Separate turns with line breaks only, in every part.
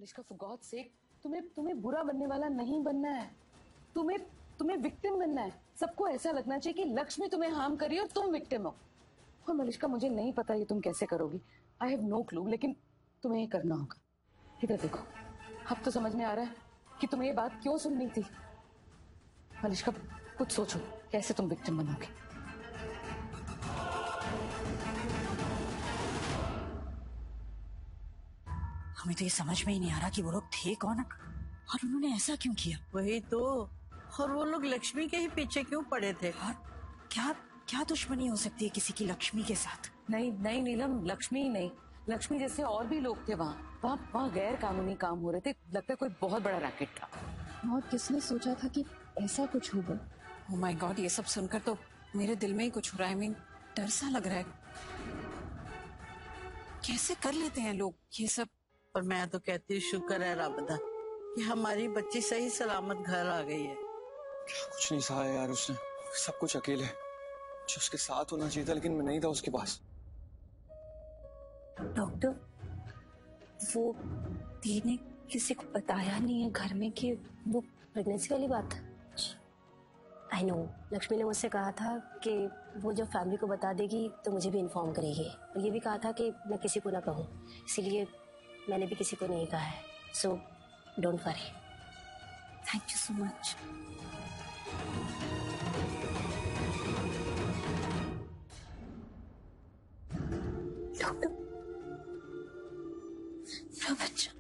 Malishka, for God sake, तुम्हें बुरा बनने वाला नहीं बनना है। तुम्हें विक्टिम बनना है। सबको ऐसा लगना चाहिए कि लक्ष्मी तुम्हें हार्म करी और तुम विक्टिम हो। और मलिश्का, मुझे नहीं पता ये तुम कैसे करोगी। आई हैव नो क्लू, लेकिन तुम्हें ये करना होगा। इधर देखो, अब तो समझ में आ रहा है कि तुम्हें ये बात क्यों सुननी थी। मलिश्का, कुछ सोचो, कैसे तुम विक्टिम बनोगे।
हमें तो ये समझ में ही नहीं आ रहा कि वो लोग थे कौन और उन्होंने ऐसा क्यों किया।
वही तो, और वो लोग लक्ष्मी के ही पीछे क्यों पड़े थे।
और क्या क्या दुश्मनी हो सकती है किसी की लक्ष्मी के साथ।
नहीं नहीं नीलम, लक्ष्मी ही नहीं, लक्ष्मी जैसे और भी लोग थे वहाँ गैर कानूनी काम हो रहे थे। लगता है कोई बहुत बड़ा रैकेट था।
और किसने सोचा था कि ऐसा कुछ होगा।
ओह माय गॉड, ये सब सुनकर तो मेरे दिल में ही कुछ हो रहा है। I mean, डर सा लग रहा है। कैसे कर लेते हैं लोग ये सब।
और मैं तो कहती हूँ शुक्र है रब दा कि हमारी बच्ची सही सलामत घर आ गई है।
कुछ नहीं सहा यार उसने, सब कुछ अकेले। जो उसके साथ होना चाहिए था, लेकिन मैं नहीं था उसके पास।
डॉक्टर, वो दी ने किसी को बताया नहीं है घर में कि वो प्रेगनेंसी वाली बात है। आई नो, लक्ष्मी ने मुझसे कहा था कि वो जब फैमिली को बता देगी तो मुझे भी इन्फॉर्म करेगी। और ये भी कहा था कि मैं किसी को ना कहूँ, इसीलिए मैंने भी किसी को नहीं कहा है। So don't worry. Thank you so much. Doctor, मेरा बच्चा,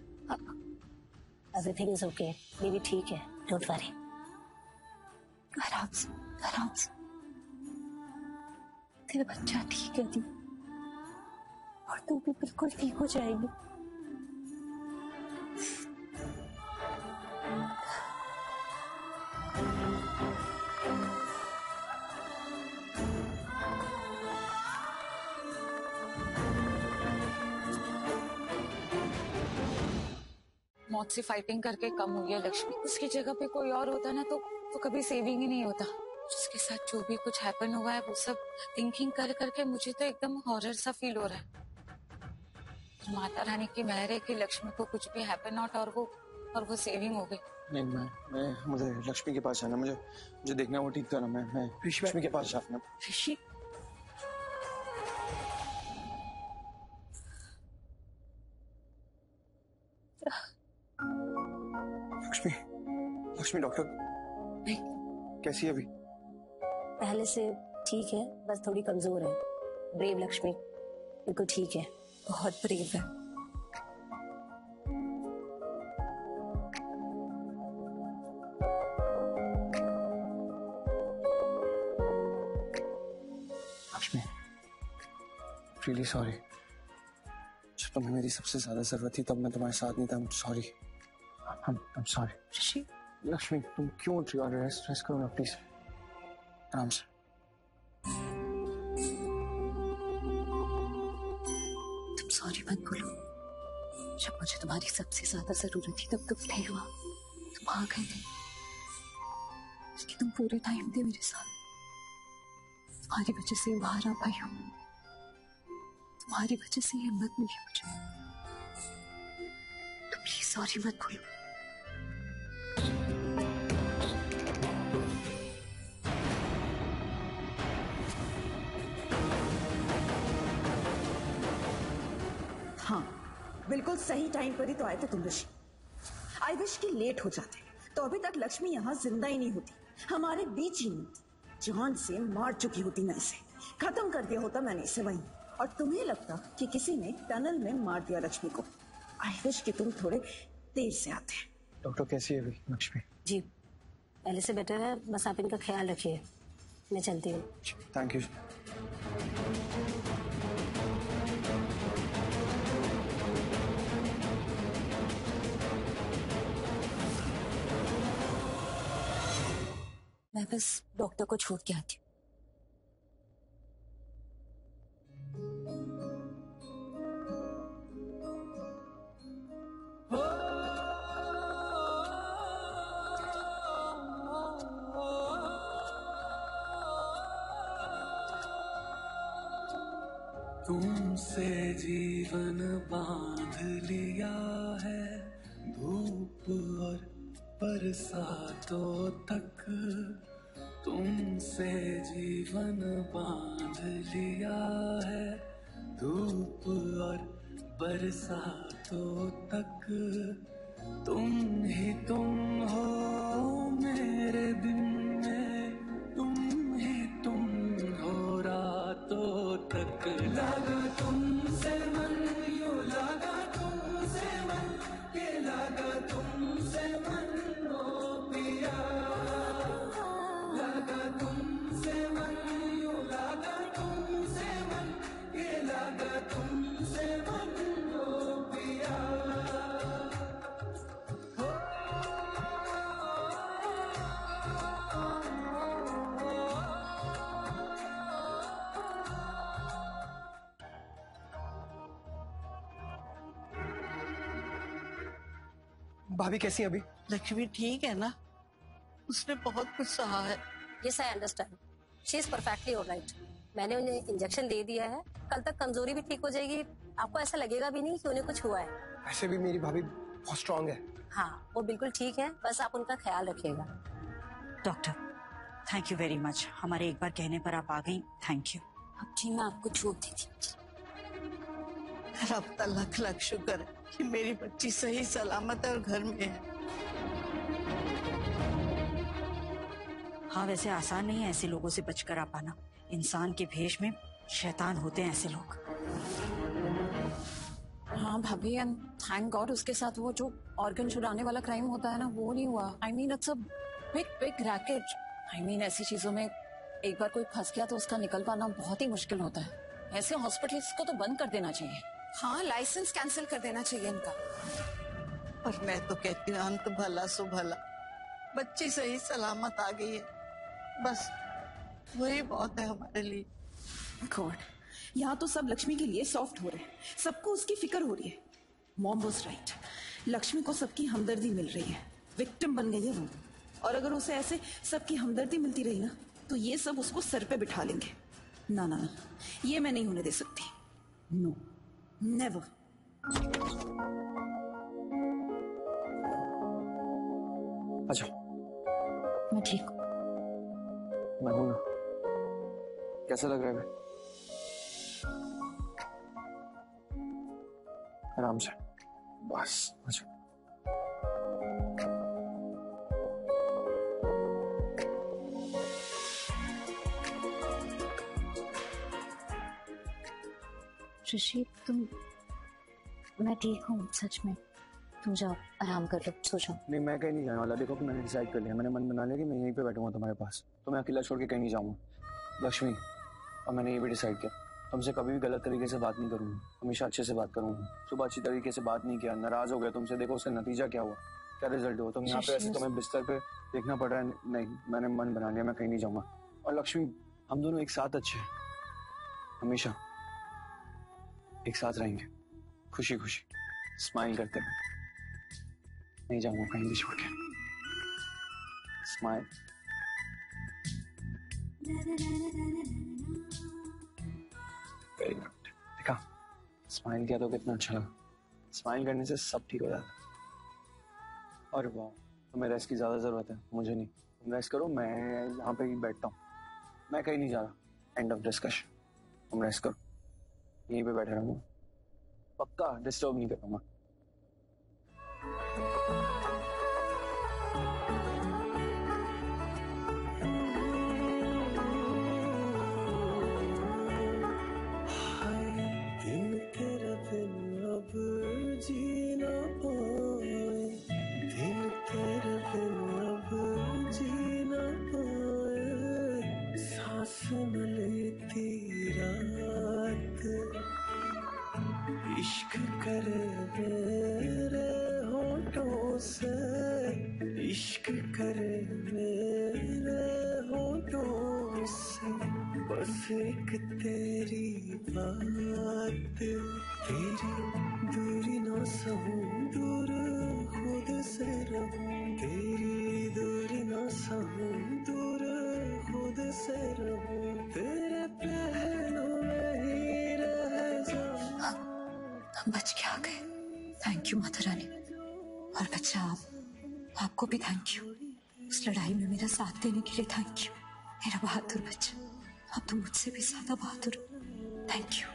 एवरीथिंग इज ओके, बेबी ठीक है, डोंट वरी। आराम से, आराम से। तेरा बच्चा ठीक है दी, और तू भी बिल्कुल ठीक हो जाएगी।
मौत से फाइटिंग करके कम हो गया लक्ष्मी। उसकी जगह पे कोई और होता ना तो कभी सेविंग ही नहीं होता। उसके साथ जो भी कुछ हैपन हुआ है वो सब थिंकिंग कर करके मुझे तो एकदम हॉरर सा फील हो रहा है। माता रानी की मेहर है कि लक्ष्मी को कुछ भी हैपन नॉट और वो सेविंग हो गई।
नहीं, मैं मुझे लक्ष्मी के पास जाना। मुझे देखना वो ठीक था ना। मैं लक्ष्मी के पास जाना।
ऋषि,
लक्ष्मी डॉक्टर कैसी है अभी?
पहले से ठीक है, बस थोड़ी कमजोर है। ब्रेव लक्ष्मी, बिल्कुल ठीक है,
बहुत ब्रेव है।
Lakshmi, really sorry. जब तुम्हें मेरी सबसे ज्यादा जरूरत थी तब मैं तुम्हारे साथ नहीं था। I'm sorry. I'm sorry.
ऋषि,
लक्ष्मी, तुम क्यों उठ रही हो? रेस्ट करो ना प्लीज, आराम से।
तुम सॉरी मत बोलो। जब मुझे तुम्हारी सबसे ज्यादा जरूरत थी तब तुम नहीं हुआ, तुम आ गए थे, लेकिन तुम पूरे टाइम थे मेरे साथ। तुम्हारी वजह से बाहर आ पाई हूँ, तुम्हारी वजह से हिम्मत मिली मुझे। तुम प्लीज सॉरी मत बोलो।
हाँ, बिल्कुल सही टाइम पर ही तो आए थे तुम ऋषि। आई विश कि लेट हो जाते तो अभी तक लक्ष्मी यहाँ जिंदा ही नहीं होती, हमारे बीच ही नहीं। जान से मार चुकी होती मैं इसे, खत्म कर दिया होता मैंने इसे वहीं। और तुम्हें लगता कि किसी ने टनल में मार दिया लक्ष्मी को। आई विश कि तुम थोड़े देर से आते।
डॉक्टर कैसी है अभी लक्ष्मी?
जी, पहले से बेटर है, बस आप इनका ख्याल रखिए। मैं चलती हूँ।
Thank you.
मैं बस डॉक्टर को छोड़ के आती हूँ।
तुमसे जीवन बांध लिया है, बरसातों तक तुमसे जीवन बांध लिया है, धूप और बरसातों तक तुम ही तुम हो मेरे दिन में, तुम ही तुम हो रातों तक। लगा तुमसे मन, यूं लगा तुमसे मन, ये लगा तुमसे मन ओ पिया। लगा तुमसे मन, यूं लगा तुमसे मन, ये लगा तुमसे मन ओ पिया।
भाभी कैसी है अभी?
लक्ष्मी ठीक है ना? उसने बहुत कुछ सहा है।
Yes I understand, she is perfectly alright. मैंने उन्हें इंजेक्शन दे दिया है, कल तक कमजोरी भी ठीक हो जाएगी, आपको ऐसा लगेगा भी नहीं कि उन्हें कुछ हुआ है।
वैसे भी मेरी भाभी बहुत स्ट्रांग है।
हाँ, वो बिल्कुल ठीक है, बस आप उनका ख्याल रखिएगा।
Doctor thank you very much, हमारे एक बार कहने पर आप आ गई, थैंक यू।
अब जी मैं आपको छूट देती हूँ।
रब का लख लख शुक्र है कि मेरी बच्ची सही सलामत है और घर में है।
हाँ वैसे आसान नहीं है ऐसे लोगों से बचकर आ पाना, इंसान के भेष में शैतान होते हैं ऐसे लोग।
हाँ भाभी, एंड थैंक गॉड उसके साथ वो जो ऑर्गन चुराने वाला क्राइम होता है ना, वो नहीं हुआ। I mean it's a big big racket. I mean ऐसी चीजों में एक बार कोई फंस गया तो उसका निकल पाना बहुत ही मुश्किल होता है। ऐसे हॉस्पिटल्स को तो बंद कर देना चाहिए। हाँ, लाइसेंस कैंसिल कर देना चाहिए इनका।
और मैं तो कहती हूँ अंत भला सो भला, बच्ची सही सलामत आ गई है, बस वही बहुत है हमारे लिए।
गॉड, यहाँ तो सब लक्ष्मी के लिए सॉफ्ट हो रहे हैं, सबको उसकी फिक्र हो रही है। मॉम वाज राइट, लक्ष्मी को सबकी हमदर्दी मिल रही है, विक्टिम बन गई है वो। और अगर उसे ऐसे सबकी हमदर्दी मिलती रही ना, तो ये सब उसको सर पे बिठा लेंगे। ना ना ना, ये मैं नहीं होने दे सकती। No, never.
अच्छा
मैं ठीक हूँ।
मैं हूं ना। कैसा लग रहा है? आराम से, बस। अच्छा
ऋषि, मैं ठीक हूँ सच में, तुम जाओ आराम कर लो, सो जाओ।
नहीं, मैं कहीं नहीं जाने वाला। देखो कि मैंने डिसाइड कर लिया, मैंने मन बना लिया कि मैं यहीं पे बैठूंगा तुम्हारे पास, तो मैं अकेला छोड़ के कहीं नहीं जाऊंगा लक्ष्मी। और मैंने ये भी डिसाइड किया, तुमसे कभी भी गलत तरीके से बात नहीं करूंगा, हमेशा अच्छे से बात करूंगा। सुबह अच्छी तरीके से बात नहीं किया, नाराज हो गया तुमसे, देखो उसका नतीजा क्या हुआ, क्या रिजल्ट हुआ। तुम यहाँ पे ऐसे तुम्हें बिस्तर पे देखना पड़ रहा है। नहीं, मैंने मन बना लिया, मैं कहीं नहीं जाऊंगा। और लक्ष्मी, हम दोनों एक साथ अच्छे हैं, हमेशा एक साथ रहेंगे, खुशी खुशी स्माइल करते हुए। नहीं जाऊंगा कहीं भी छोड़ के। स्माइल। Very good. देखा, स्माइल किया तो कितना अच्छा लगा। स्माइल करने से सब ठीक हो जाता। और वाह, तुम्हें रेस्ट की ज्यादा जरूरत है, मुझे नहीं। तुम रेस्ट करो, मैं यहाँ पे ही बैठता हूँ, मैं कहीं नहीं जा रहा। End of discussion. तुम रेस्ट करो, यहीं पे बैठे रहूंगा, पक्का डिस्टर्ब नहीं करूंगा।
दिन तेरा बिन अब जी ना पाए, दिन तेरा बिन अब जी ना पाए, सांस न लेती रात, इश्क करे मेरे होठों से, इश्क करे मेरे होठों से, बस एक तेरी बात, तेरी दूरी ना सहूं, दूर खुद से रहूं, तेरी दूरी ना सहूं, दूर खुद से रहूं, तेरे पहलू में ही रह जाऊं।
हम बच के आ गए, थैंक यू माता रानी। और बच्चा आप आपको भी थैंक यू, उस लड़ाई में मेरा साथ देने के लिए थैंक यू। मेरा बहादुर बच्चा, आप तो मुझसे भी ज्यादा बहादुर हो। Thank you.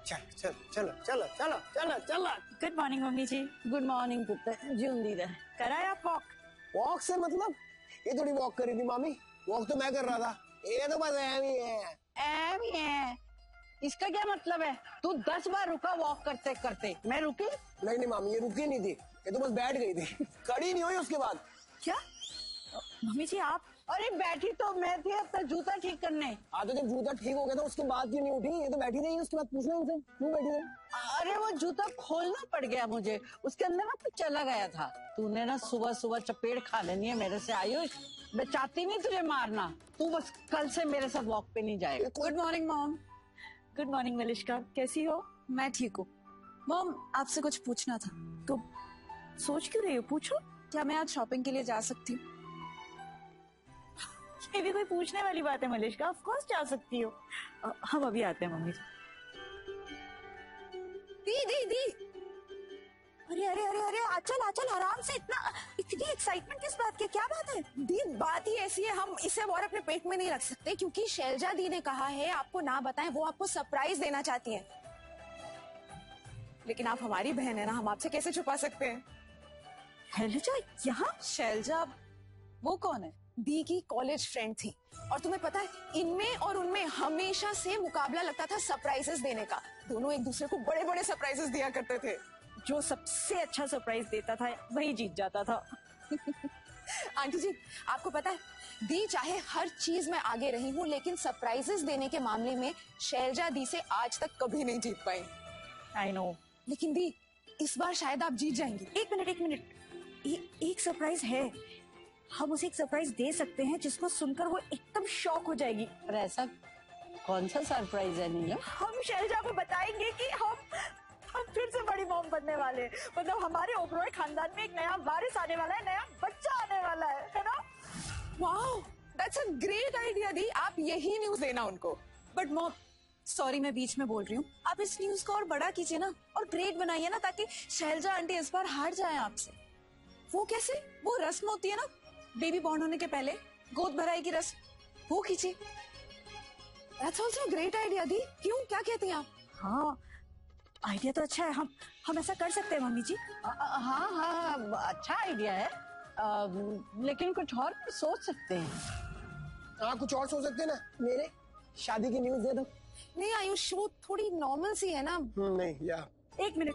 चलो चलो चलो चलो चलो चलो।
गुड मॉर्निंग मम्मी जी।
गुड मॉर्निंग पुत्र, जिंदी रहे।
कराया आप वॉक?
वॉक से मतलब ये थोड़ी वॉक करी थी मामी, वॉक तो मैं कर रहा था, ये तो बस ऐम ही है।
ऐम ही है, इसका क्या मतलब है? तू 10 बार रुका वॉक करते करते, मैं रुकी?
नहीं नहीं मामी, ये रुकी नहीं थी, ये तो बस बैठ गई थी, खड़ी नहीं हुई उसके बाद।
क्या मम्मी जी आप?
अरे बैठी तो मैं थी अपना जूता ठीक करने।
हाँ तो जब जूता ठीक हो गया था उसके बाद क्यों नहीं उठी? ये तो बैठी रही, उसके बाद पूछना इनसे क्यों बैठी रही?
अरे वो जूता खोलना पड़ गया मुझे, उसके अंदर ना कुछ चला गया था। तूने ना सुबह सुबह चपेट खा लेनी है मेरे से आयुष, मैं चाहती नहीं तुझे मारना, तू बस कल से मेरे साथ वॉक पे नहीं जाएगा।
Good morning mom.
Good morning Malishka, कैसी हो?
मैं ठीक हूँ मॉम, आपसे कुछ पूछना था।
तो सोच क्यों रही हो? पूछो।
क्या मैं आज शॉपिंग के लिए जा सकती हूँ?
ये भी कोई पूछने वाली बात है मलिश्का, ऑफ कोर्स जा सकती हो। हम अभी आते हैं मम्मी जी।
दी अरे अरे अरे अरे आचल आराम से, इतनी एक्साइटमेंट किस बात की? क्या बात है? दी बात ही ऐसी है, हम इसे और अपने पेट में नहीं रख सकते, क्योंकि शैलजा दी ने कहा है आपको ना बताएं, वो आपको सरप्राइज देना चाहती हैं। लेकिन आप हमारी बहन है ना, हम आपसे कैसे छुपा सकते हैं?
शैलजा यहाँ?
शैलजा वो कौन है? दी की कॉलेज फ्रेंड थी, और तुम्हें पता है इनमें और उनमें हमेशा से मुकाबला लगता था सरप्राइजेस देने का। दोनों एक दूसरे को बड़े बड़े सरप्राइजेस दिया करते थे।
जो सबसे अच्छा सरप्राइज देता था वही जीत जाता था।
आंटी जी आपको पता है, दी चाहे हर चीज में आगे रही हूँ, लेकिन सरप्राइजेस देने के मामले में शैलजा दी से आज तक कभी नहीं जीत पाई।
I know.
लेकिन दी इस बार शायद आप जीत जाएंगी।
एक मिनट, एक सरप्राइज है, हम उसे एक सरप्राइज दे सकते हैं जिसको सुनकर वो एकदम शॉक हो जाएगी।
और ऐसा कौन सा सरप्राइज है नीलम?
हम शैलजा को बताएंगे कि हम फिर से बड़ी मॉम बनने वाले हैं। मतलब हमारे ओबरॉय खानदान में एक नया वारिस आने वाला है, नया बच्चा आने वाला है ना?
Wow, that's a great idea दी, आप यही न्यूज देना उनको। बट मॉम सॉरी मैं बीच में बोल रही हूँ, आप इस न्यूज को और बड़ा कीजिए ना, और ग्रेट बनाइए ना, ताकि शैलजा आंटी इस बार हार जाए आपसे। वो कैसे? वो रस्म होती है ना बेबी बॉर्न होने के पहले, गोद भराई की रस्म, वो कीजिए। दैट्स आल्सो ग्रेट आइडिया दी। क्यों, क्या कहती हैं आप?
हाँ आइडिया तो अच्छा है, हम ऐसा कर सकते हैं मम्मी जी।
हाँ अच्छा आइडिया है, लेकिन कुछ और भी सोच सकते हैं।
हाँ कुछ और सोच सकते हैं ना, मेरे शादी की न्यूज दे दो।
नहीं आयुष, वो थोड़ी नॉर्मल सी है ना।
नहीं या
एक मिनट,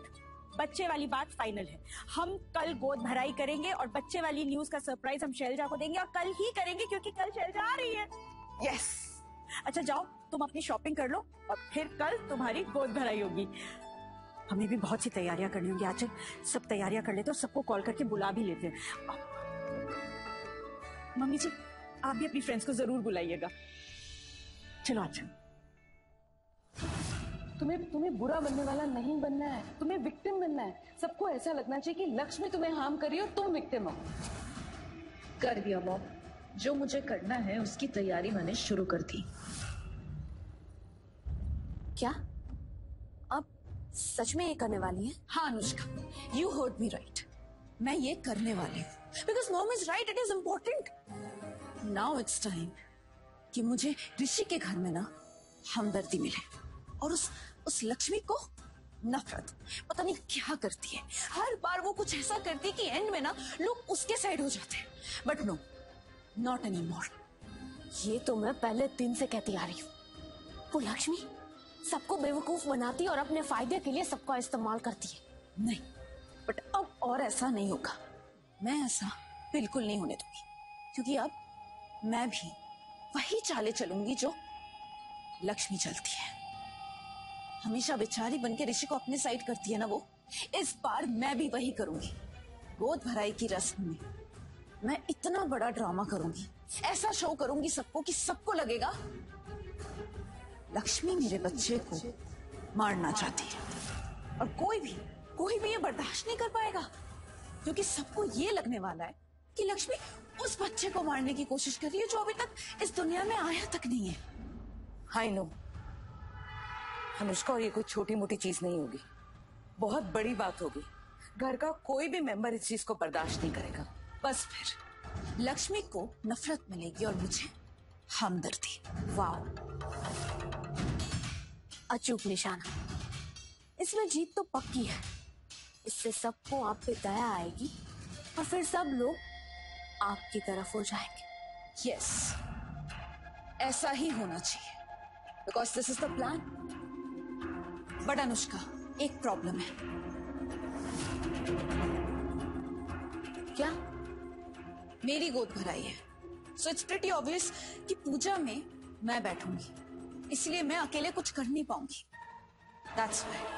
बच्चे वाली बात फाइनल है। हम कल गोद भराई करेंगे और बच्चे वाली न्यूज का सरप्राइज हम शैलजा को देंगे, और कल ही करेंगे क्योंकि कल शैलजा आ रही है।
यस।
अच्छा जाओ तुम अपनी शॉपिंग कर लो, और फिर कल तुम्हारी गोद भराई होगी। हमें भी बहुत सी तैयारियां करनी होंगी। आज सब तैयारियां कर लेते हैं और सबको कॉल करके बुला भी लेते हैं। मम्मी जी आप भी अपनी फ्रेंड्स को जरूर बुलाइएगा। चलो अच्छा।
तुम्हें बुरा बनने वाला नहीं बनना है, तुम्हें विक्टिम बनना है। सबको ऐसा लगना चाहिए कि लक्ष्मी तुम्हें हार्म कर रही है और तुम विक्टिम हो।
कर दिया मॉम, जो मुझे करना है उसकी तैयारी मैंने शुरू कर दी।
क्या आप सच में ये करने वाली हैं? हाँ Anushka, you heard me right, मैं ये करने वाली हूँ। Because mom is right, it is important. Now it's time कि मुझे ऋषि के घर में ना हमदर्दी मिले, और उस लक्ष्मी को नफरत। पता नहीं क्या करती है, हर बार वो कुछ ऐसा करती है कि एंड में ना लोग उसके साइड हो जाते हैं। But no, not any more. ये तो मैं पहले दिन से कहती आ रही हूँ, वो लक्ष्मी सबको बेवकूफ बनाती है और अपने फायदे के लिए सबका इस्तेमाल करती है। नहीं, बट अब और ऐसा नहीं होगा। मैं ऐसा बिल्कुल नहीं होने दूंगी, क्योंकि अब मैं भी वही चाले चलूंगी जो लक्ष्मी चलती है। हमेशा बेचारी बनके ऋषि को अपने साइड करती है ना वो, इस बार मैं भी वही करूंगी। गोद भराई की रस्म में मैं इतना बड़ा ड्रामा करूंगी, ऐसा शो करूंगी सबको कि सबको लगेगा लक्ष्मी मेरे बच्चे को मारना चाहती है। और कोई भी ये बर्दाश्त नहीं कर पाएगा, क्योंकि सबको ये लगने वाला है कि लक्ष्मी उस बच्चे को मारने की कोशिश कर रही है जो अभी तक इस दुनिया में आया तक नहीं है। आई नो,
अनुष्का, और ये कोई छोटी मोटी चीज नहीं होगी, बहुत बड़ी बात होगी। घर का कोई भी मेंबर इस चीज को बर्दाश्त नहीं करेगा।
बस फिर लक्ष्मी को नफरत मिलेगी और मुझे हमदर्दी।
वाह, अचूक निशाना। इसमें जीत तो पक्की है। इससे सबको आप पे दया आएगी और फिर सब लोग आपकी तरफ हो जाएंगे।
यस, ऐसा ही होना चाहिए, because this is the plan. But Anushka, एक प्रॉब्लम है।
क्या?
मेरी गोद भराई है, सो इट्स प्रीटी ऑब्वियस कि पूजा में मैं बैठूंगी, इसलिए मैं अकेले कुछ कर नहीं पाऊंगी। That's why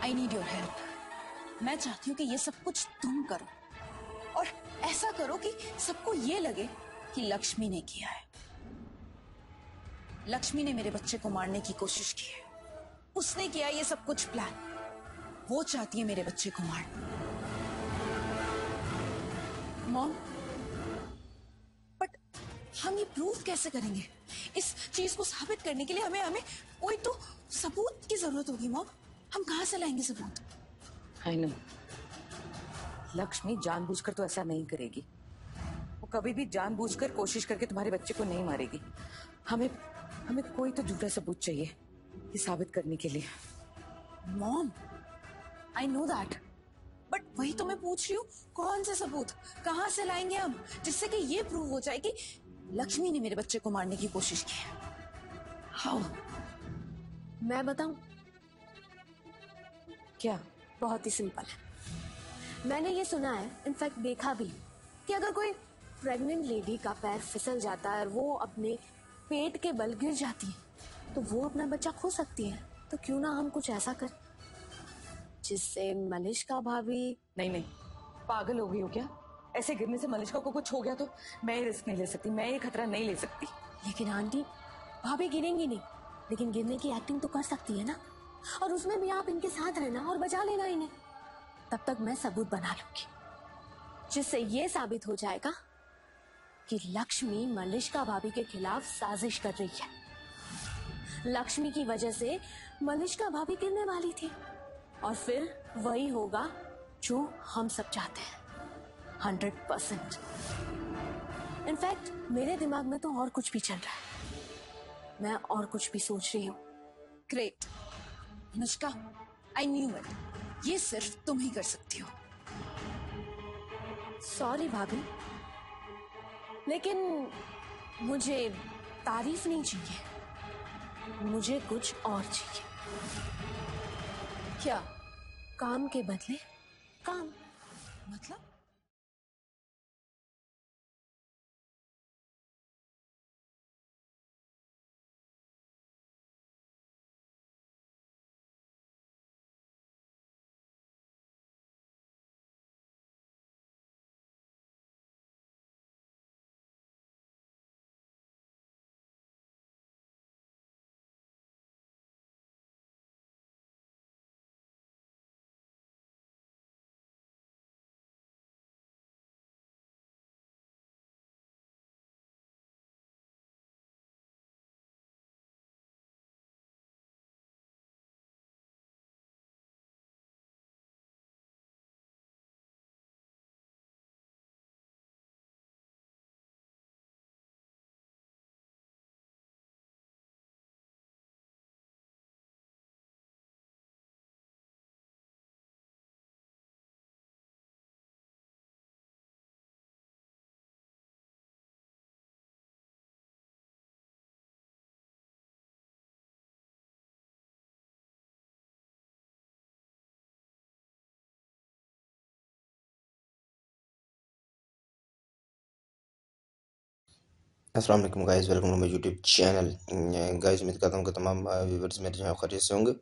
I need your help. मैं चाहती हूँ कि ये सब कुछ तुम करो, और ऐसा करो कि सबको ये लगे कि लक्ष्मी ने किया है। लक्ष्मी ने मेरे बच्चे को मारने की कोशिश की है, उसने किया ये सब कुछ प्लान। वो चाहती है मेरे बच्चे को मारना। मॉम, बट हम ये प्रूव कैसे करेंगे? इस चीज को साबित करने के लिए हमें कोई तो सबूत की जरूरत होगी। मॉम, हम कहां से लाएंगे सबूत?
आई नो, लक्ष्मी जानबूझकर तो ऐसा नहीं करेगी। वो कभी भी जानबूझकर कोशिश करके तुम्हारे बच्चे को नहीं मारेगी। हमें हमें कोई तो झूठा सबूत चाहिए ये साबित करने के लिए।
Mom, I know that, but वही तो मैं पूछ रही हूँ, कौन से सबूत कहां से लाएंगे हम, जिससे कि ये प्रूव हो जाए कि लक्ष्मी ने मेरे बच्चे को मारने की कोशिश की है। हाउ?
मैं बताऊं?
क्या?
बहुत ही सिंपल है। मैंने ये सुना है, इनफैक्ट देखा भी, कि अगर कोई प्रेग्नेंट लेडी का पैर फिसल जाता है और वो अपने पेट के बल गिर जाती है तो वो अपना बच्चा खो सकती है। तो क्यों ना हम कुछ ऐसा कर जिससे मलिष्का भाभी।
नहीं नहीं, पागल हो गई हो क्या? ऐसे गिरने से मलिष्का को कुछ हो गया तो मैं ये रिस्क नहीं ले सकती, मैं ये खतरा नहीं ले सकती।
लेकिन आंटी, भाभी गिरेंगी नहीं, लेकिन गिरने की एक्टिंग तो कर सकती है ना, और उसमें भी आप इनके साथ रहना और बचा लेना इन्हें। तब तक मैं सबूत बना लूंगी जिससे ये साबित हो जाएगा कि लक्ष्मी मलिष्का भाभी के खिलाफ साजिश कर रही है। लक्ष्मी की वजह से मलिष्का भाभी गिरने वाली थी, और फिर वही होगा जो हम सब चाहते हैं, 100%। इनफैक्ट मेरे दिमाग में तो और कुछ भी चल रहा है, मैं और कुछ भी सोच रही हूँ।
Great Anushka, I knew it, ये सिर्फ तुम ही कर सकती हो।
सॉरी भाभी, लेकिन मुझे तारीफ नहीं चाहिए, मुझे कुछ और चाहिए।
क्या?
काम के बदले काम।
मतलब?
अस्सलाम वालेकुम guys, welcome to my YouTube channel. Guys, उम्मीद करता हूँ कि तमाम व्यूवर्स मेरे जो खैरियत से होंगे।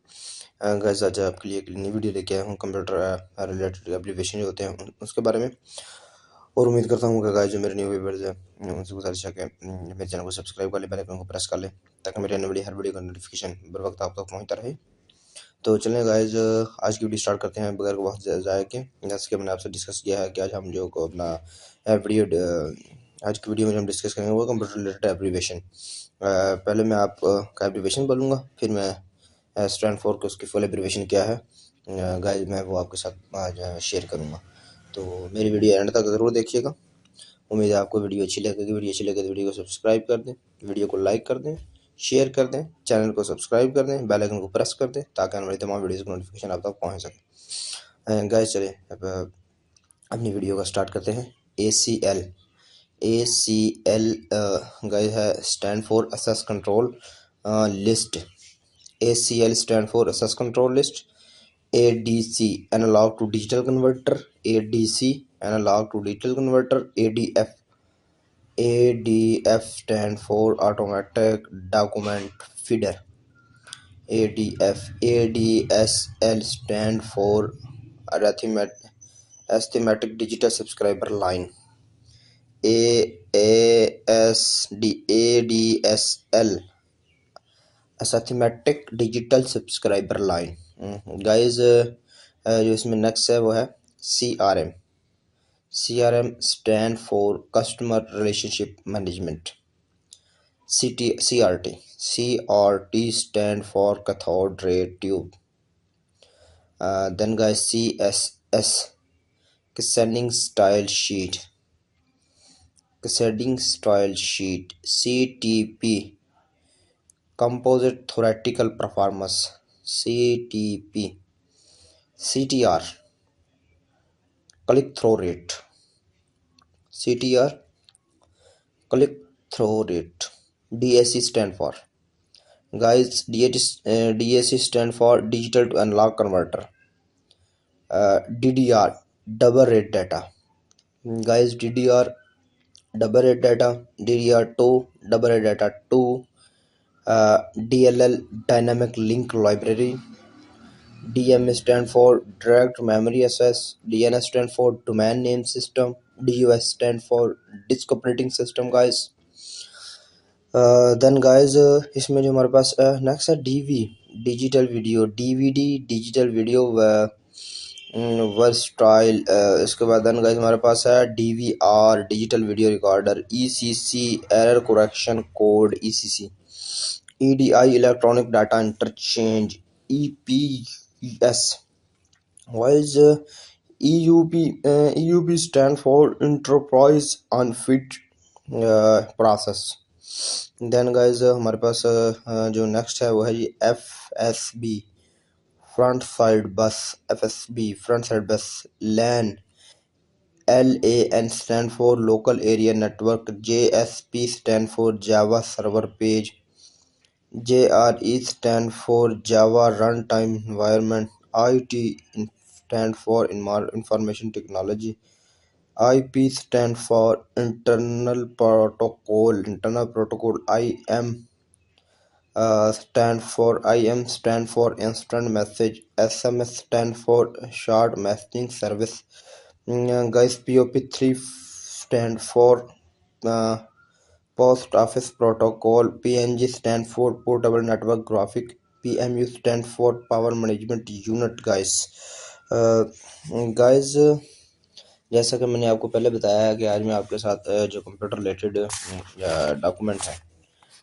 गाइस, आज आपके लिए एक नई वीडियो लेके आया हूँ कंप्यूटर रिलेटेड एप्लीकेशन जो होते हैं उसके बारे में, और उम्मीद करता हूँ कि गाइस जो मेरे न्यू व्यूवर्स हैं उनसे गुजारिश है कि मेरे चैनल को सब्सक्राइब कर ले, बेल आइकन को प्रेस कर ले, ताकि मेरे आने वाली हर वीडियो का नोटिफिकेशन बर वक्त आप तक पहुँचता रहे। तो चलें गाइस, आज की वीडियो स्टार्ट करते हैं बगैर वक्त ज़ाया के। जैसे कि मैंने आपसे डिस्कस किया है कि आज हम जो को अपना वीडियो आज की वीडियो में हम डिस्कस करेंगे वो कंप्यूटर रिलेटेड एब्रीवेशन। पहले मैं आपका एब्रीवेशन बोलूँगा, फिर मैं स्टैंड फॉर के उसकी फुल एब्रीवेशन क्या है गाइस मैं वो आपके साथ आज शेयर करूँगा। तो मेरी वीडियो एंड तक ज़रूर देखिएगा। उम्मीद है आपको वीडियो अच्छी लगेगी। वीडियो अच्छी लगे तो वीडियो को सब्सक्राइब कर दें, वीडियो को लाइक कर दें, शेयर कर दें, चैनल को सब्सक्राइब कर दें, बेल आइकन को प्रेस कर दें ताकि हमारी तमाम वीडियोज़ की नोटिफिकेशन आप तक पहुँच सके। गाइस चलिए अब अपनी वीडियो का स्टार्ट करते हैं। ACL गाइस है stand for access control list. ACL stand for access control list. ADC analog to digital converter. ADC analog to digital converter. ADF stand for automatic document feeder. ADSL stand for arithmetic digital subscriber line. ADSL arithmetic digital subscriber line. Guys जो इसमें next है वो है CRM stand for customer relationship management. CRT stand for cathode ray tube. Then guys CSS cascading style sheet. CTP composite theoretical performance. CTR click through rate. DAC stand for guys DAC stand for digital to analog converter. DDR double rate data. Guys DDR double rate data. DDR2 double rate data 2. DLL dynamic link library. DMA stand for direct memory access. DNS stand for domain name system. DOS stand for disk operating system guys. Then guys इसमें जो हमारे पास next है DV digital video. DVD digital video versatile. इसके बाद then guys हमारे पास है DVR digital video recorder. ECC error correction code ECC। EDI electronic data interchange. EPS wise EUP stand for enterprise unfit process। Then guys हमारे पास जो next है वो है जी FSB front side bus. FSB front side bus. LAN stand for local area network। JSP stand for Java server page। JRE stand for Java runtime environment। IT stand for information technology। IP stand for internal protocol। IM stand for instant message। SMS stand for short messaging service। Guys POP3 stand for post office protocol। PNG stand for portable network graphic। PMU stand for power management unit guys। जैसा कि मैंने आपको पहले बताया है कि आज मैं आपके साथ जो कंप्यूटर रिलेटेड डॉक्यूमेंट है,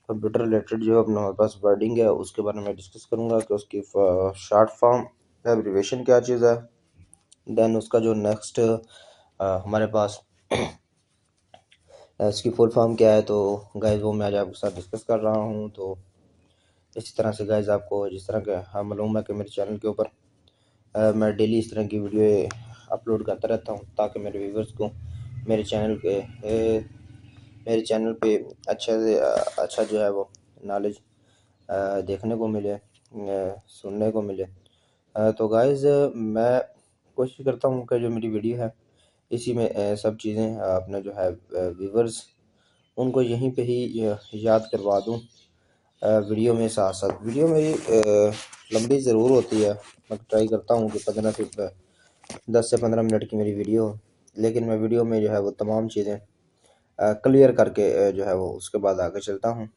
कंप्यूटर रिलेटेड जो अपना हमारे पास वर्डिंग है उसके बारे में डिस्कस करूंगा कि उसकी शॉर्ट फॉर्म एब्रिविएशन क्या चीज़ है। देन उसका जो नेक्स्ट हमारे पास इसकी फुल फॉर्म क्या है, तो गाइज वो मैं आज आपके साथ डिस्कस कर रहा हूँ। तो इसी तरह से गाइज आपको जिस तरह का मालूम है कि मेरे चैनल के ऊपर मैं डेली इस तरह की वीडियो अपलोड करता रहता हूँ ताकि मेरे व्यूवर्स को मेरे चैनल पे अच्छा से अच्छा जो है वो नॉलेज देखने को मिले, सुनने को मिले। तो गाइज़ मैं कोशिश करता हूँ कि जो मेरी वीडियो है इसी में सब चीज़ें अपने जो है व्यूवर्स उनको यहीं पे ही याद करवा दूँ वीडियो में साथ साथ। वीडियो मेरी लंबी ज़रूर होती है, मैं ट्राई करता हूँ कि 10 से 15 मिनट की मेरी वीडियो हो, लेकिन मैं वीडियो में जो है वो तमाम चीज़ें क्लियर करके जो है वो उसके बाद आगे चलता हूँ।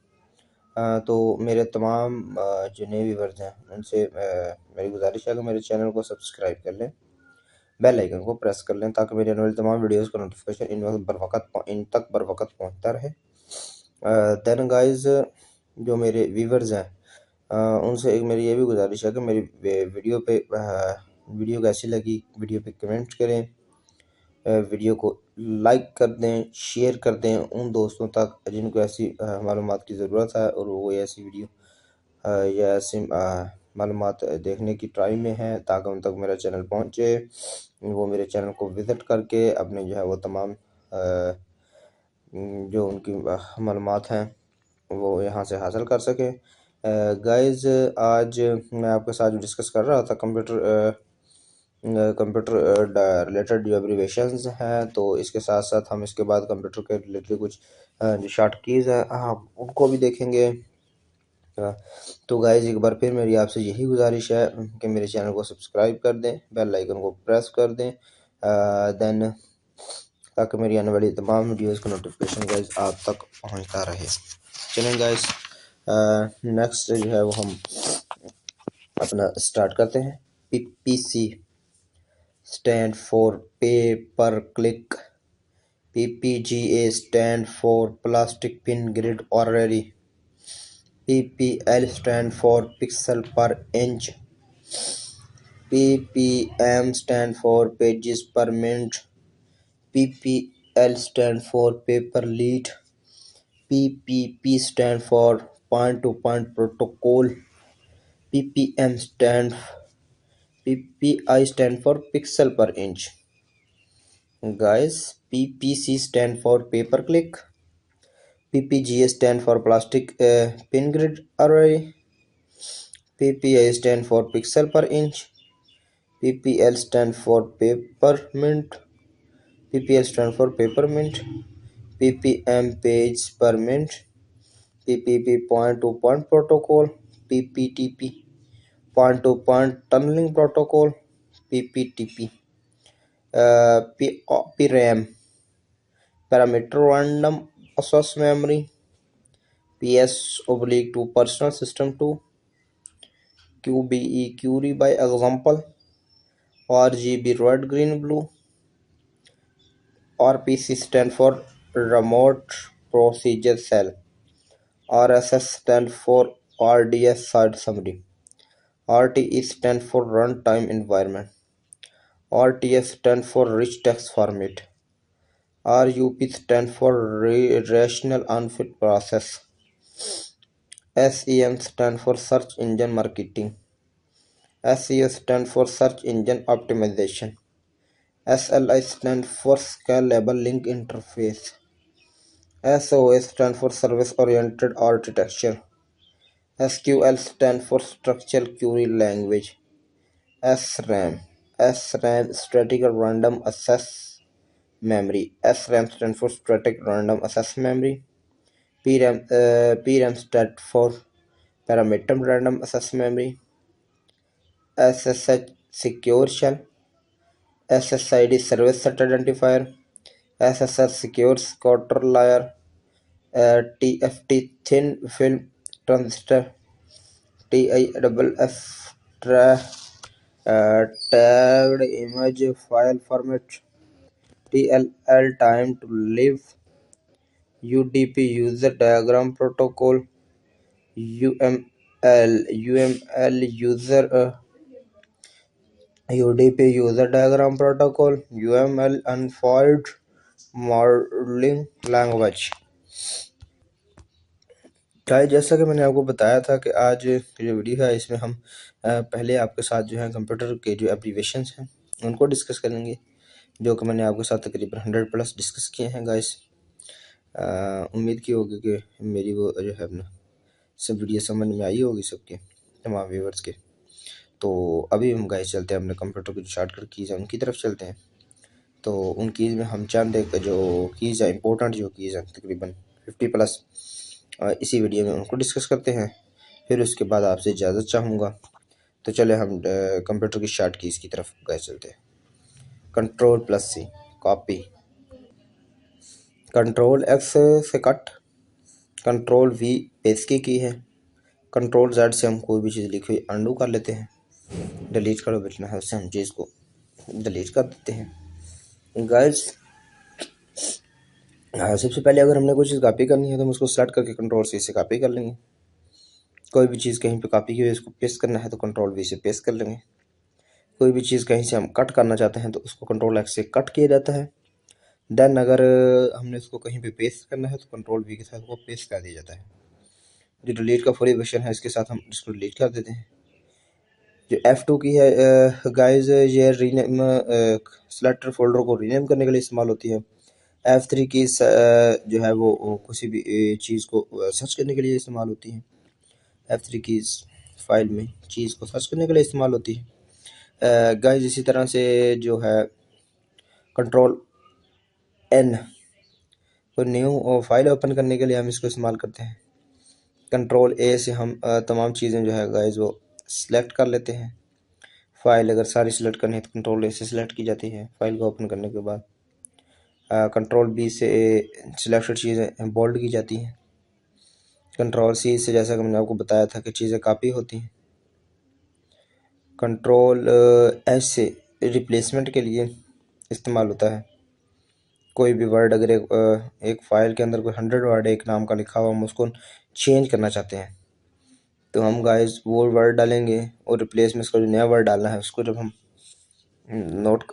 तो मेरे तमाम जो नए व्यूवर्स हैं उनसे मेरी गुजारिश है कि मेरे चैनल को सब्सक्राइब कर लें, बेल आइकन को प्रेस कर लें ताकि मेरे आने वाली तमाम वीडियोस का नोटिफिकेशन इन तक बर वक्त पहुँचता रहे। देन गाइस, जो मेरे व्यूवर्स हैं उनसे एक मेरी ये भी गुजारिश है कि मेरी वीडियो कैसी लगी, वीडियो पे कमेंट करें, वीडियो को लाइक कर दें, शेयर कर दें उन दोस्तों तक जिनको ऐसी मालूमात की ज़रूरत है और वो ऐसी वीडियो या ऐसी मालूमात देखने की ट्राई में है, ताकि उन तक मेरा चैनल पहुँचे, वो मेरे चैनल को विज़िट करके अपने जो है वो तमाम जो उनकी मालूमात हैं वो यहाँ से हासिल कर सकें। गाइज़, आज मैं आपके साथ जो डिस्कस कर रहा था कंप्यूटर रिलेटेड जो एब्रीवेशंस हैं, तो इसके साथ साथ हम इसके बाद कंप्यूटर के रिलेटेड कुछ जो शॉर्ट कीज़ हैं उनको भी देखेंगे। तो गाइज़, एक बार फिर मेरी आपसे यही गुजारिश है कि मेरे चैनल को सब्सक्राइब कर दें, बेल आइकन को प्रेस कर दें, देन ताकि मेरी आने वाली तमाम वीडियोज़ का नोटिफिकेशन गाइज़ आप तक पहुंचता रहे। चलें गाइज़, नेक्स्ट जो है वो हम अपना स्टार्ट करते हैं। PPC स्टैंड फॉर पे पर click, PPGA stand for plastic pin grid ऑर्डरी, PPL स्टैंड फॉर पिक्सल पर inch, PPM stand for pages पर minute, PPL stand for paper lead, PPP stand for point-to-point protocol, PPI stand for pixel per inch. Guys, PPC stand for paper click, PPGA stand for plastic pin grid array, PPI stand for pixel per inch, PPL stand for peppermint, PPL stand for peppermint, PPM page per minute, PPP point-to-point protocol, PPTP point-to-point tunneling protocol, PPTP, PRAM parameter random access memory, PS/2 personal system 2, QBE query by example, RGB red green blue, RPC stand for remote procedure cell, RSS stand for RDS site summary, RTE stand for runtime environment, RTS stand for rich text format, RUP stand for rational unfit process, SEM stand for search engine marketing, SEO stand for search engine optimization, SLI stand for scalable link interface, SOA stand for service oriented architecture, SQL stand for structured query language, SRAM static random access memory, SRAM stand for static random access memory, PRAM stand for parameter random access memory, SSH secure shell, SSID service set identifier, SSL secure scatter layer, TFT thin film transistor, TIFF tagged image file format, TLL time to live, UDP user diagram protocol, UML UDP user diagram protocol, UML unfold modeling language। Guys, जैसा कि मैंने आपको बताया था कि आज जो video है इसमें हम पहले आपके साथ जो है कंप्यूटर के जो एब्रीवेशंस हैं उनको डिस्कस करेंगे, जो कि मैंने आपके साथ तकरीबन 100+ डिस्कस किए हैं गाइस। उम्मीद की होगी कि मेरी वो जो है अपना सब वीडियो समझ में आई होगी सबके तमाम व्यूवर्स के। तो अभी हम गाइस चलते हैं अपने कंप्यूटर की जो शॉर्टकट कीज़ हैं उनकी तरफ चलते हैं। तो उन कीज़ में हम चंद एक जो कीज़ है इंपॉर्टेंट जो कीज़ हैं तकरीबन 50+ इसी वीडियो में उनको डिस्कस करते हैं, फिर उसके बाद आपसे इजाज़त चाहूँगा। तो चले हम कंप्यूटर की शॉर्ट कीज़ की तरफ गए चलते हैं। Ctrl+C कॉपी, Ctrl+X से कट, Ctrl+V पेस्ट की है, Ctrl+Z से हम कोई भी चीज़ लिखी हुई अंडू कर लेते हैं, डिलीट करो बचना है उससे हम चीज़ को डिलीट कर देते हैं। गाइस सबसे पहले अगर हमने कोई चीज़ कॉपी करनी है तो हम उसको सेलेक्ट करके कंट्रोल सी से कॉपी कर लेंगे। कोई भी चीज़ कहीं पे कॉपी की हुई इसको पेस्ट करना है तो कंट्रोल वी से पेस्ट कर लेंगे। कोई भी चीज़ कहीं से हम कट करना चाहते हैं तो उसको कंट्रोल एक्स से कट किया जाता है। देन अगर हमने उसको कहीं पे पेस्ट करना है तो कंट्रोल वी के साथ वो पेस्ट कर दिया जाता है। जो डिलीट का फुल वर्जन है इसके साथ हम इसको डिलीट कर देते हैं। जो F2 की है गाइस ये रीनेम सेलेक्टर फोल्डर को रीनेम करने के लिए इस्तेमाल होती है। F3 की जो है वो किसी भी चीज़ को सर्च करने के लिए इस्तेमाल होती है। F3 की फाइल में चीज़ को सर्च करने के लिए इस्तेमाल होती है। गाइस इसी तरह से जो है कंट्रोल N कोई न्यू फाइल ओपन करने के लिए हम इसको इस्तेमाल करते हैं। कंट्रोल A से हम तमाम चीज़ें जो है गाइस वो सिलेक्ट कर लेते हैं। फाइल अगर सारी सिलेक्ट करनी है तो कंट्रोल A से सिलेक्ट की जाती है फाइल को ओपन करने के बाद। कंट्रोल B से सिलेक्टेड चीज़ें बोल्ड की जाती हैं। कंट्रोल C से जैसा कि मैंने आपको बताया था कि चीज़ें कॉपी होती हैं। कंट्रोल S से रिप्लेसमेंट के लिए इस्तेमाल होता है। कोई भी वर्ड अगर एक फ़ाइल के अंदर कोई 100 वर्ड एक नाम का लिखा हुआ हम उसको चेंज करना चाहते हैं तो हम गाइस वो वर्ड डालेंगे और रिप्लेस में इसका जो नया वर्ड डालना है उसको जब हम नोट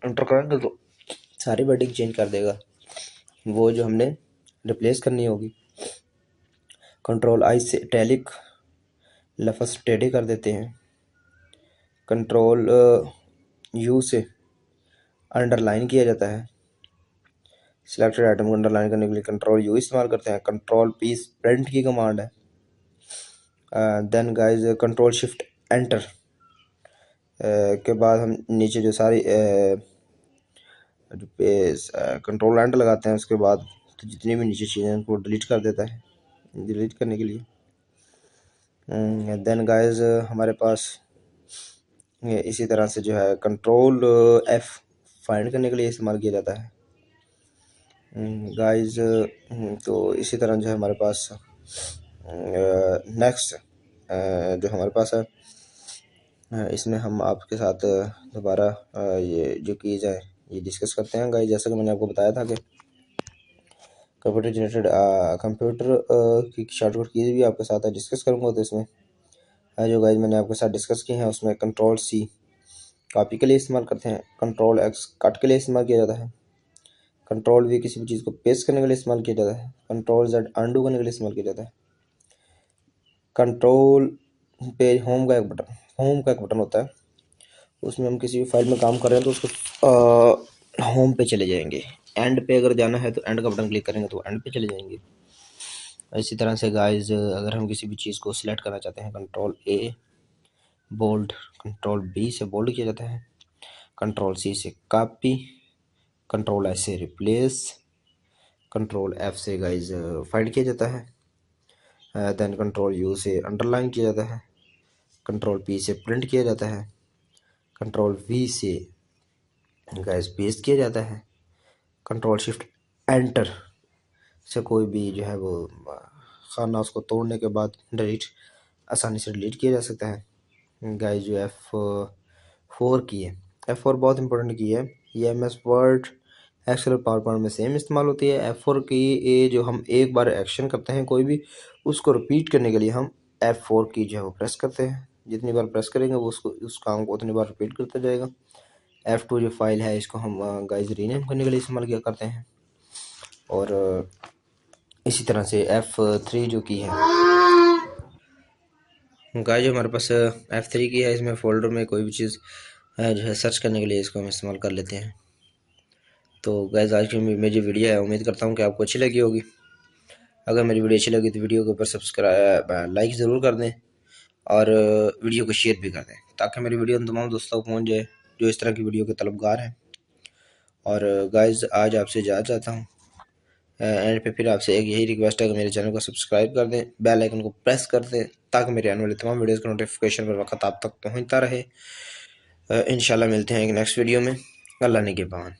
एंटर करेंगे तो सारी वर्डिंग चेंज कर देगा वो जो हमने रिप्लेस करनी होगी। कंट्रोल I से इटैलिक लफ्ज़ टेढ़े कर देते हैं। कंट्रोल U से अंडरलाइन किया जाता है। सिलेक्टेड आइटम को अंडरलाइन करने के लिए कंट्रोल U इस्तेमाल करते हैं। कंट्रोल P प्रिंट की कमांड है। Then guys control shift enter के बाद हम नीचे जो सारी कंट्रोल एंटर लगाते हैं उसके बाद तो जितनी भी नीचे चीज़ें उनको डिलीट कर देता है डिलीट करने के लिए। देन गाइस हमारे पास इसी तरह से जो है कंट्रोल F फाइंड करने के लिए इस्तेमाल किया जाता है। गाइस तो इसी तरह जो है हमारे पास नेक्स्ट जो हमारे पास है इसमें हम आपके साथ दोबारा ये जो कीज़ है ये डिस्कस करते हैं। गाइस जैसा कि मैंने आपको बताया था कि कंप्यूटर जनरेटेड कंप्यूटर की शॉर्टकट कीज़ भी आपके साथ डिस्कस करूँगा तो इसमें जो गाइस मैंने आपके साथ डिस्कस की हैं उसमें कंट्रोल C कॉपी के लिए इस्तेमाल करते हैं। कंट्रोल X कट के लिए इस्तेमाल किया जाता है। कंट्रोल V किसी भी चीज़ को पेस्ट करने के लिए इस्तेमाल किया जाता है। कंट्रोल Z अंडू करने के लिए इस्तेमाल किया जाता है। कंट्रोल पे होम का एक बटन होता है उसमें हम किसी भी फाइल में काम कर रहे हैं तो उसको होम पे चले जाएंगे। एंड पे अगर जाना है तो एंड का बटन क्लिक करेंगे तो एंड पे चले जाएंगे। इसी तरह से गाइस अगर हम किसी भी चीज़ को सिलेक्ट करना चाहते हैं control A bold, control B से बोल्ड किया जाता है। कंट्रोल C से कॉपी, कंट्रोल S से रिप्लेस, कंट्रोल F से गाइस फाइंड किया जाता है। देन कंट्रोल U से अंडरलाइन किया जाता है। कंट्रोल P से प्रिंट किया जाता है। कंट्रोल V से गाइस पेस्ट किया जाता है। कंट्रोल शिफ्ट एंटर से कोई भी जो है वो खाना उसको तोड़ने के बाद डिलीट आसानी से डिलीट किया जा सकता है। गाइस जो F4 की है F4 बहुत इंपॉर्टेंट की है। ये MS word Excel PowerPoint में सेम इस्तेमाल होती है। F4 की ये जो हम एक बार एक्शन करते हैं कोई भी उसको रिपीट करने के लिए हम F4 की जो है वो प्रेस करते हैं। जितनी बार प्रेस करेंगे वो उसको उस काम को उतनी बार रिपीट करता जाएगा। F2 जो फाइल है इसको हम गाइस रीनेम करने के लिए इस्तेमाल किया करते हैं। और इसी तरह से F3 जो की है गाइस जो हमारे पास F3 की है इसमें फोल्डर में कोई भी चीज़ जो है सर्च करने के लिए इसको हम इस्तेमाल कर लेते हैं। तो गाइस आज की मेरी वीडियो है उम्मीद करता हूँ कि आपको अच्छी लगी होगी। अगर मेरी वीडियो अच्छी लगी तो वीडियो के ऊपर सब्सक्राइब लाइक ज़रूर कर दें और वीडियो को शेयर भी कर दें ताकि मेरी वीडियो उन तमाम दोस्तों को पहुँच जाए जो इस तरह की वीडियो के तलबगार हैं। और गाइस आज आपसे इजाज़त चाहता हूँ। एंड पे फिर आपसे एक यही रिक्वेस्ट है कि मेरे चैनल को सब्सक्राइब कर दें, बेल आइकन को प्रेस कर दें ताकि मेरे आने वाली तमाम वीडियोस का नोटिफिकेशन पर वक्त आप तक पहुँचता रहे। इंशाल्लाह मिलते हैं एक नेक्स्ट वीडियो में। अल्लाह ने के पान।